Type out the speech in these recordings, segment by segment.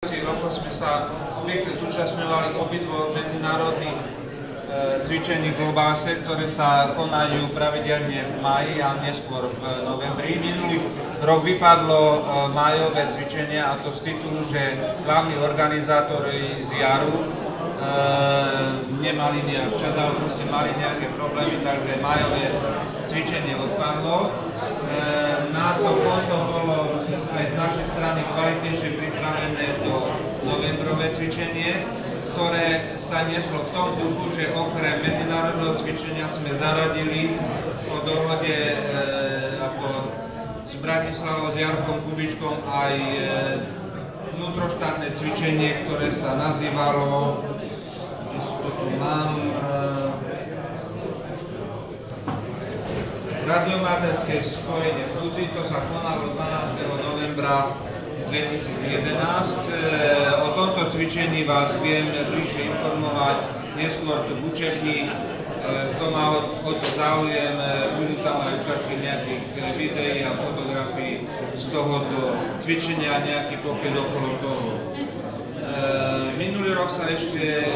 Rokov sme sa pekne zúčastňovali obidvoch medzinárodných cvičení Globálse, ktoré sa konajú pravidelne v máji a neskôr v novembri. Minulý rok vypadlo májové cvičenie, a to z titulu, že hlavní organizátori z jaru nemali nejak čas, ale proste mali nejaké problémy, takže májové cvičenie odpadlo. Na to konto bolo aj z našej strany kvalitnejšie pripravené to novembrové cvičenie, ktoré sa neslo v tom duchu, že okrem medzinárodného cvičenia sme zaradili po dohode s Bratislavou, s Jarkom Kubičkom aj vnútroštátne cvičenie, ktoré sa nazývalo, radiomaterské spojenie Púty. To sa konalo 12. novembra 2011. O tomto cvičení vás viem bližšie informovať neskôr tu v učebni. Kto má o to záujem, budú tam aj ukážky nejakých videí a fotografií z tohoto cvičenia, nejaký pokec okolo toho. Minulý rok sa ešte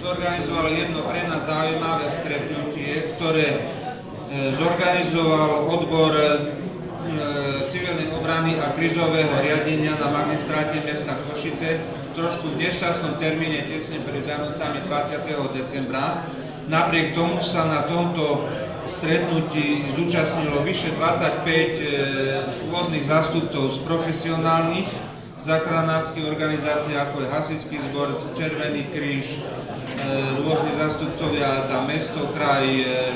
zorganizovalo jedno pre nás zaujímavé stretnutie, ktoré zorganizoval odbor civilnej obrany a krízového riadenia na magistráte mesta Košice trošku v nešťastnom termíne tesne pred Vianocami 20. decembra. Napriek tomu sa na tomto stretnutí zúčastnilo vyše 25 pôvodných zástupcov z profesionálnych záchranárskych organizácií, ako je Hasičský zbor, Červený kríž, rôzni zástupcovia za mesto, kraj,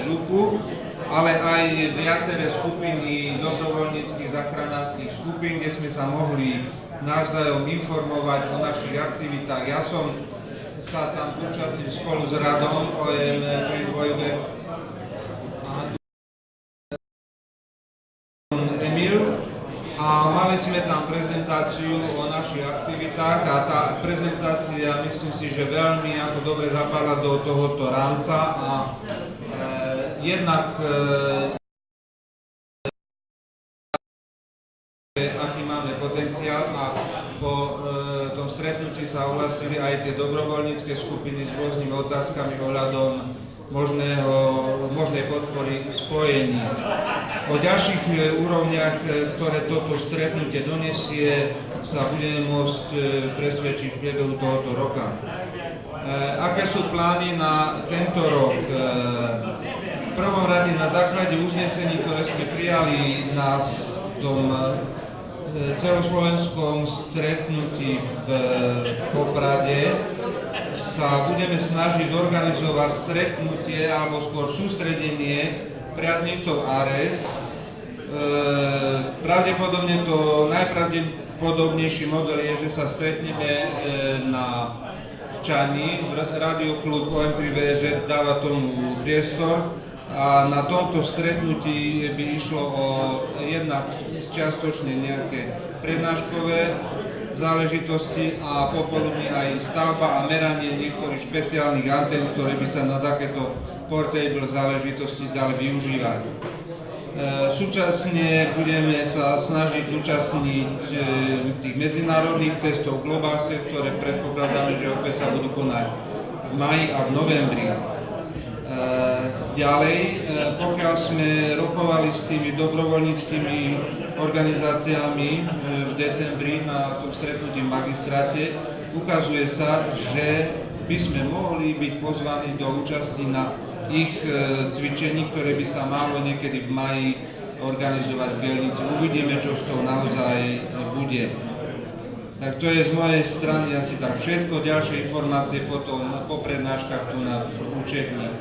župu, ale aj viaceré skupiny dobrovoľníckych záchranárskych skupín, kde sme sa mohli navzájom informovať o našich aktivitách. Ja som sa tam zúčastnil spolu s Radom OM Greenway Emil a mali sme tam prezentáciu o našich aktivitách a tá prezentácia, myslím si, že veľmi ako dobre zapadla do tohoto rámca a jednak aký máme potenciál, a po tom stretnutí sa ohlasili aj tie dobrovoľnícke skupiny s rôznymi otázkami ohľadom možnej podpory spojení. O ďalších úrovniach, ktoré toto stretnutie donesie, sa budeme môcť presvedčiť v priebehu tohoto roka. Aké sú plány na tento rok? V prvom rade na základe uznesení, ktoré sme prijali na tom celoslovenskom stretnutí v Poprade, sa budeme snažiť zorganizovať stretnutie alebo skôr sústredenie priaznivcov ARES. Pravdepodobne to najpravdepodobnejší model je, že sa stretneme na Čani, radioklub OM3VŽ dáva tomu priestor. A na tomto stretnutí by išlo o jednak čiastočne nejaké prednáškové záležitosti a popoludní aj stavba a meranie niektorých špeciálnych antén, ktoré by sa na takéto portable záležitosti dali využívať. Súčasne budeme sa snažiť zúčastniť tých medzinárodných testov Globálse, ktoré predpokladáme, že opäť sa budú konať v máji a v novembri. Ďalej, pokiaľ sme rokovali s tými dobrovoľníckymi organizáciami v decembri na tom stretnutí v magistráte, ukazuje sa, že by sme mohli byť pozvaní do účasti na ich cvičení, ktoré by sa malo niekedy v máji organizovať v Bielnici. Uvidíme, čo z toho naozaj bude. Tak to je z mojej strany asi tak všetko. Ďalšie informácie potom po prednáškach tu na učebni.